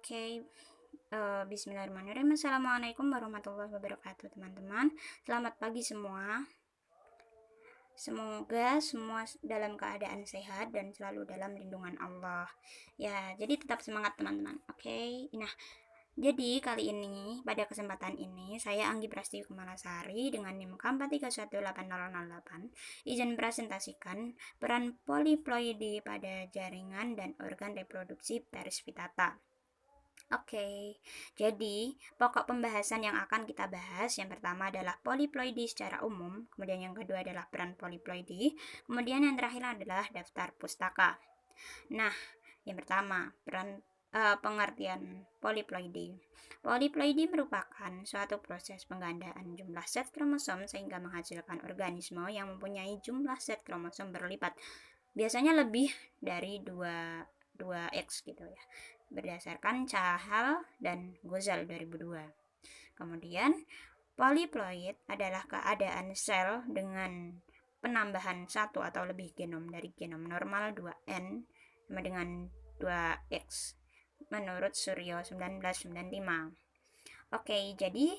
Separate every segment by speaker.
Speaker 1: Oke, Bismillahirrahmanirrahim. Assalamualaikum warahmatullahi wabarakatuh, teman-teman. Selamat pagi semua. Semoga semua dalam keadaan sehat dan selalu dalam lindungan Allah. Ya, jadi tetap semangat teman-teman. Oke. Nah, jadi kali ini pada kesempatan ini saya Anggi Prastiwi Kumalasari dengan NIM KAM 3188008 izin presentasikan peran poliploidi pada jaringan dan organ reproduksi pers vitata. Oke, jadi pokok pembahasan yang akan kita bahas yang pertama adalah poliploidi secara umum, kemudian yang kedua adalah peran poliploidi, kemudian yang terakhir adalah daftar pustaka. Nah, yang pertama, pengertian poliploidi. Poliploidi merupakan suatu proses penggandaan jumlah set kromosom sehingga menghasilkan organisme yang mempunyai jumlah set kromosom berlipat. Biasanya lebih dari 2x gitu ya, berdasarkan Cahal dan Gozal 2002. Kemudian, poliploid adalah keadaan sel dengan penambahan satu atau lebih genom dari genom normal 2N sama dengan 2X menurut Suryo 1995. Oke, jadi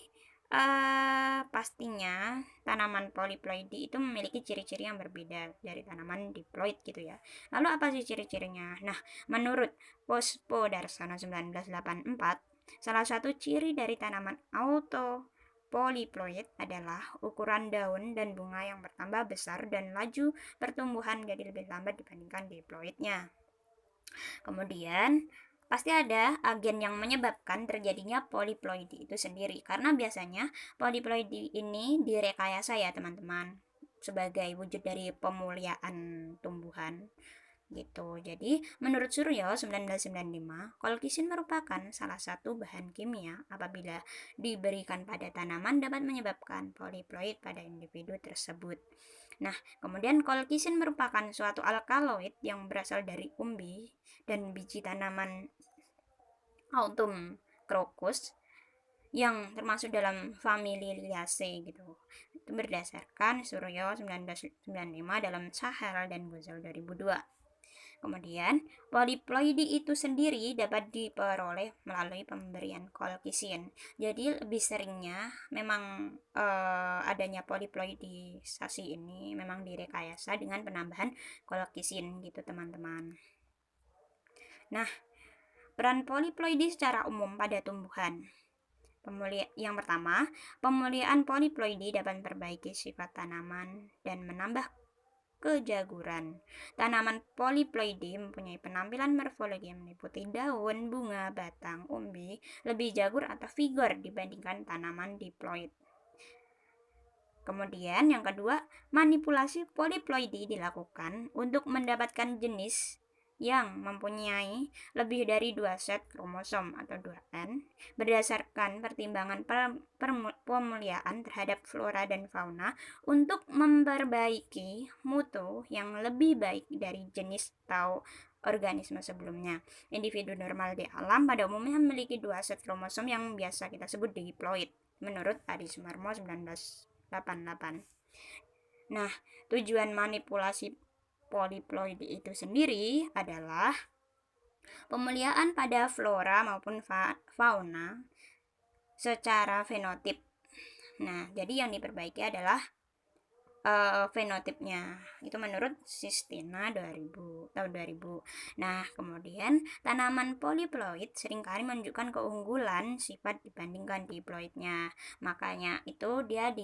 Speaker 1: pastinya tanaman poliploidi itu memiliki ciri-ciri yang berbeda dari tanaman diploid gitu ya. Lalu apa sih ciri-cirinya? Nah, menurut Pospo Darsono 1984, salah satu ciri dari tanaman poliploid adalah ukuran daun dan bunga yang bertambah besar dan laju pertumbuhan jadi lebih lambat dibandingkan diploidnya. Kemudian, pasti ada agen yang menyebabkan terjadinya poliploidi itu sendiri. Karena biasanya poliploidi ini direkayasa ya teman-teman, sebagai wujud dari pemuliaan tumbuhan gitu. Jadi, menurut Suryo 1995, kolkisin merupakan salah satu bahan kimia apabila diberikan pada tanaman dapat menyebabkan poliploid pada individu tersebut. Nah, kemudian kolkisin merupakan suatu alkaloid yang berasal dari umbi dan biji tanaman Autumn crocus yang termasuk dalam famili Liliaceae gitu. Itu berdasarkan Suryo 1995 dalam Cahal dan Gozal 2002. Kemudian, poliploidi itu sendiri dapat diperoleh melalui pemberian kolkisin. Jadi lebih seringnya memang adanya poliploidisasi ini memang direkayasa dengan penambahan kolkisin gitu teman-teman. Nah, peran poliploidi secara umum pada tumbuhan. Yang pertama, pemuliaan poliploidi dapat memperbaiki sifat tanaman dan menambah kejaguran. Tanaman poliploidi mempunyai penampilan morfologi yang meliputi daun, bunga, batang, umbi, lebih jagur atau vigor dibandingkan tanaman diploid. Kemudian yang kedua, manipulasi poliploidi dilakukan untuk mendapatkan jenis yang mempunyai lebih dari 2 set kromosom atau 2N berdasarkan pertimbangan pemuliaan terhadap flora dan fauna untuk memperbaiki mutu yang lebih baik dari jenis atau organisme sebelumnya. Individu normal di alam pada umumnya memiliki 2 set kromosom yang biasa kita sebut diploid menurut Adi Sumarmo 1988. Nah, tujuan manipulasi poliploidi itu sendiri adalah pemuliaan pada flora maupun fauna secara fenotip. Nah, jadi yang diperbaiki adalah fenotipnya itu menurut Sistina 2000 tahun 2000. Nah, kemudian tanaman poliploid seringkali menunjukkan keunggulan sifat dibandingkan diploidnya. Makanya itu dia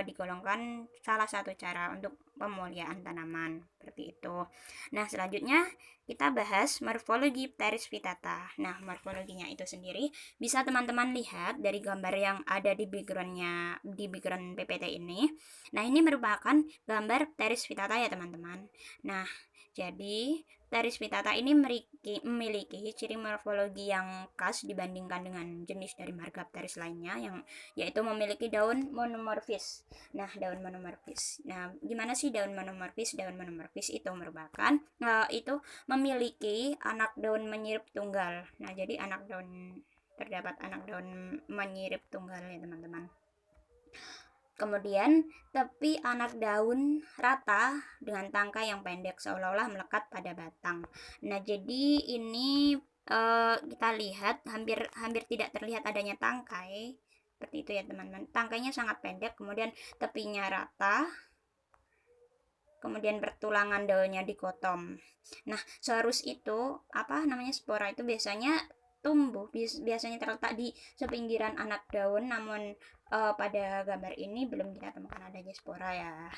Speaker 1: digolongkan salah satu cara untuk pemuliaan tanaman seperti itu. Nah, selanjutnya kita bahas morfologi Pteris vitata. Nah, morfologinya itu sendiri bisa teman-teman lihat dari gambar yang ada di background PPT ini. Nah, ini merupakan gambar Pteris vitata ya teman-teman. Nah, jadi Pteris vitata ini memiliki ciri morfologi yang khas dibandingkan dengan jenis dari marga Pteris lainnya yang yaitu memiliki daun monomorfis. Nah, daun monomorfis. Nah, gimana sih daun monomorfis? Daun monomorfis itu merupakan itu memiliki anak daun menyirip tunggal. Nah, jadi terdapat anak daun menyirip tunggal ya teman-teman. Kemudian tepi anak daun rata dengan tangkai yang pendek seolah-olah melekat pada batang. Nah, jadi ini kita lihat hampir tidak terlihat adanya tangkai seperti itu ya teman-teman. Tangkainya sangat pendek, kemudian tepinya rata, kemudian bertulangan daunnya dikotom. Nah, seharus itu spora itu biasanya tumbuh, biasanya terletak di sepinggiran anak daun, namun pada gambar ini belum kita temukan adanya spora ya.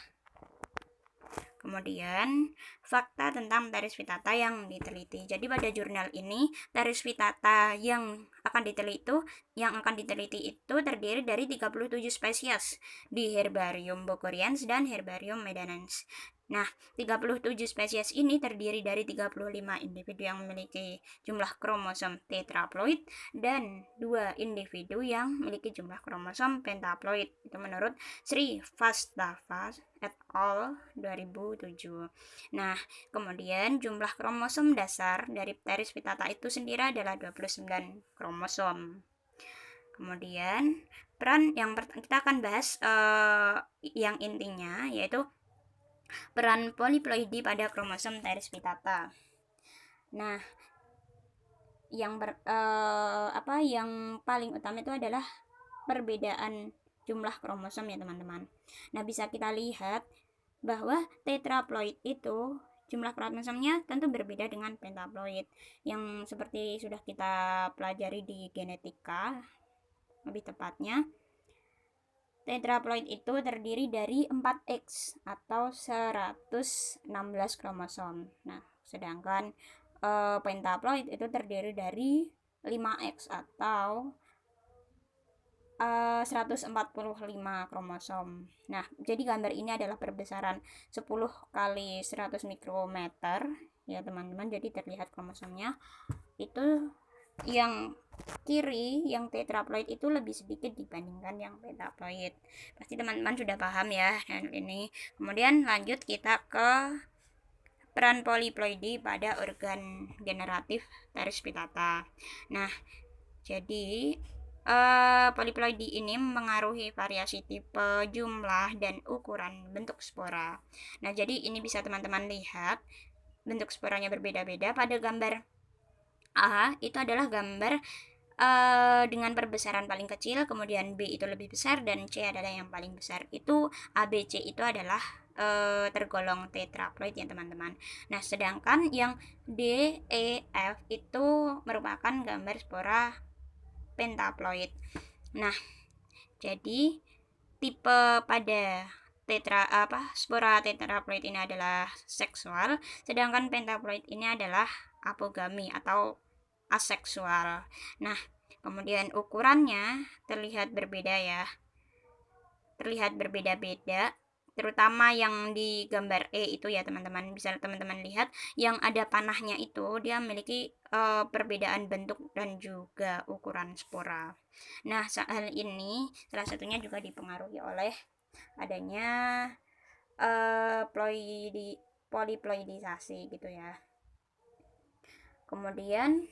Speaker 1: Kemudian, fakta tentang Pteris vittata yang diteliti. Jadi pada jurnal ini, Pteris vittata yang akan diteliti itu terdiri dari 37 spesies di Herbarium Bokorians dan Herbarium Medanens. Nah, 37 spesies ini terdiri dari 35 individu yang memiliki jumlah kromosom tetraploid dan 2 individu yang memiliki jumlah kromosom pentaploid. Itu menurut Sri Vastava et al. 2007. Nah, kemudian jumlah kromosom dasar dari Pteris vittata itu sendiri adalah 29 kromosom. Kemudian peran yang kita akan bahas yang intinya yaitu peran poliploidi pada kromosom Pteris vittata. Nah, yang paling utama itu adalah perbedaan jumlah kromosom ya teman-teman. Nah, bisa kita lihat bahwa tetraploid itu jumlah kromosomnya tentu berbeda dengan pentaploid yang seperti sudah kita pelajari di genetika. Lebih tepatnya, tetraploid itu terdiri dari 4X atau 116 kromosom. Nah, sedangkan pentaploid itu terdiri dari 5X atau 145 kromosom. Nah, jadi gambar ini adalah perbesaran 10 kali 100 mikrometer ya teman-teman. Jadi terlihat kromosomnya itu yang kiri, yang tetraploid itu lebih sedikit dibandingkan yang pentaploid. Pasti teman-teman sudah paham ya dan ini. Kemudian lanjut kita ke peran poliploidi pada organ generatif Pteris vittata. Nah, jadi poliploidi ini mengaruhi variasi tipe, jumlah, dan ukuran bentuk spora. Nah, jadi ini bisa teman-teman lihat bentuk sporanya berbeda-beda. Pada gambar A itu adalah gambar dengan perbesaran paling kecil, kemudian B itu lebih besar, dan C adalah yang paling besar. Itu ABC itu adalah tergolong tetraploid ya teman-teman. Nah, sedangkan yang D, E, F itu merupakan gambar spora pentaploid. Nah, jadi tipe pada spora tetraploid ini adalah seksual, sedangkan pentaploid ini adalah apogami atau aseksual. Nah, kemudian ukurannya terlihat berbeda-beda, terutama yang di gambar E itu ya teman-teman. Bisa teman-teman lihat yang ada panahnya itu dia memiliki perbedaan bentuk dan juga ukuran spora. Nah, hal ini salah satunya juga dipengaruhi oleh adanya poliploidisasi gitu ya. Kemudian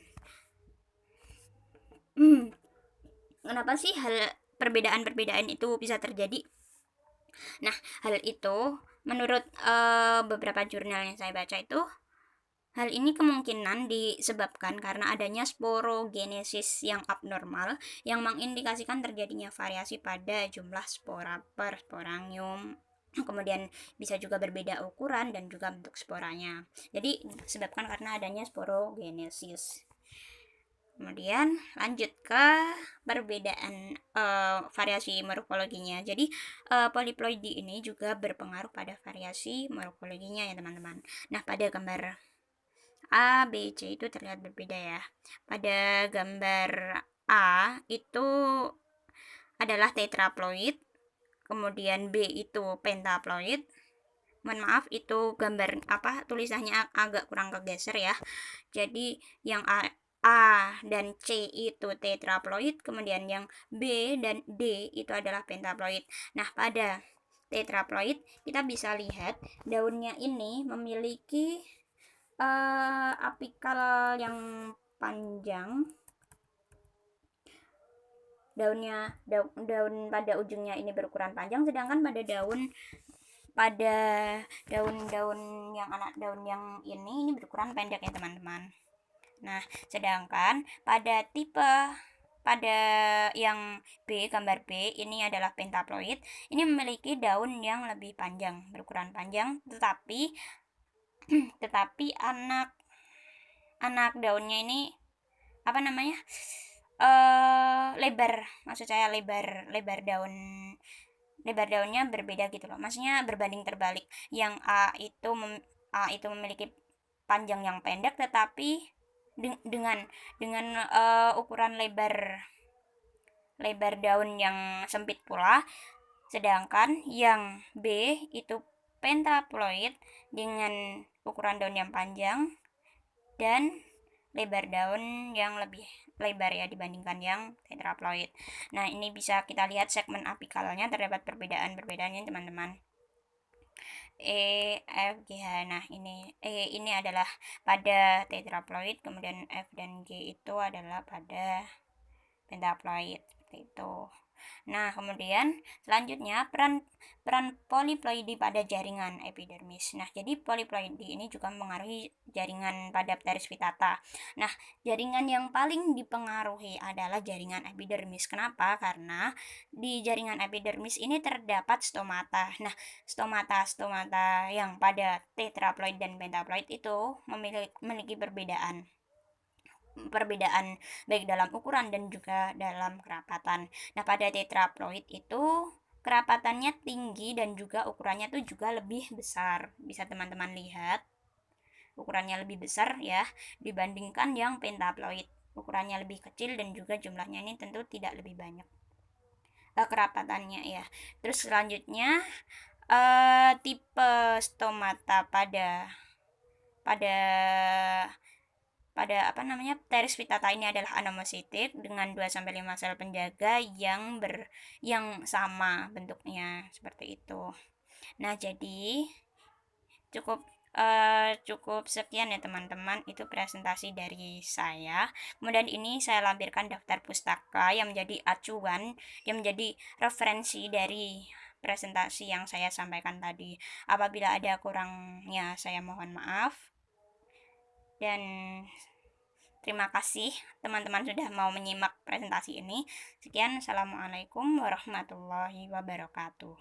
Speaker 1: kenapa sih perbedaan-perbedaan itu bisa terjadi? Nah, hal itu menurut beberapa jurnal yang saya baca itu, hal ini kemungkinan disebabkan karena adanya sporogenesis yang abnormal yang mengindikasikan terjadinya variasi pada jumlah spora per sporangium. Kemudian bisa juga berbeda ukuran dan juga bentuk sporanya. Jadi disebabkan karena adanya sporogenesis. Kemudian lanjut ke perbedaan variasi morfologinya. Jadi poliploidi ini juga berpengaruh pada variasi morfologinya ya teman-teman. Nah, pada gambar A, B, C itu terlihat berbeda ya. Pada gambar A itu adalah tetraploid, kemudian B itu pentaploid. Mohon maaf, itu gambar tulisannya agak kurang kegeser ya. Jadi yang A dan C itu tetraploid, kemudian yang B dan D itu adalah pentaploid. Nah, pada tetraploid kita bisa lihat daunnya ini memiliki apikal yang panjang. Daun pada ujungnya ini berukuran panjang, sedangkan pada daun yang anak daun yang ini berukuran pendek ya teman-teman. Nah, sedangkan pada yang B, gambar B, ini adalah pentaploid. Ini memiliki daun yang lebih panjang, berukuran panjang, tetapi anak daunnya ini apa namanya? Lebar, maksud saya lebar daunnya berbeda gitu loh. Maksudnya berbanding terbalik. Yang A itu memiliki panjang yang pendek, tetapi dengan ukuran lebar daun yang sempit pula. Sedangkan yang B itu pentaploid dengan ukuran daun yang panjang dan lebar daun yang lebih lebar ya dibandingkan yang tetraploid. Nah, ini bisa kita lihat segmen apikalnya terdapat perbedaan-perbedaannya teman-teman. E, F, G, H. Nah, ini adalah pada tetraploid, kemudian F dan G itu adalah pada pentaploid seperti itu. Nah, kemudian selanjutnya peran poliploidi pada jaringan epidermis. Nah, jadi poliploidi ini juga mempengaruhi jaringan pada pteris vittata. Nah, jaringan yang paling dipengaruhi adalah jaringan epidermis. Kenapa? Karena di jaringan epidermis ini terdapat stomata. Nah, stomata yang pada tetraploid dan pentaploid itu memiliki perbedaan baik dalam ukuran dan juga dalam kerapatan. Nah, pada tetraploid itu kerapatannya tinggi dan juga ukurannya tuh juga lebih besar. Bisa teman-teman lihat, ukurannya lebih besar ya dibandingkan yang pentaploid. Ukurannya lebih kecil dan juga jumlahnya ini tentu tidak lebih banyak. Kerapatannya ya. Terus selanjutnya tipe stomata pada pada apa namanya pteris vittata ini adalah anomositik dengan 2 sampai 5 sel penjaga yang sama bentuknya seperti itu. Nah, jadi cukup cukup sekian ya teman-teman, itu presentasi dari saya. Kemudian ini saya lampirkan daftar pustaka yang menjadi acuan, yang menjadi referensi dari presentasi yang saya sampaikan tadi. Apabila ada kurangnya saya mohon maaf. Dan terima kasih teman-teman sudah mau menyimak presentasi ini. Sekian, assalamualaikum warahmatullahi wabarakatuh.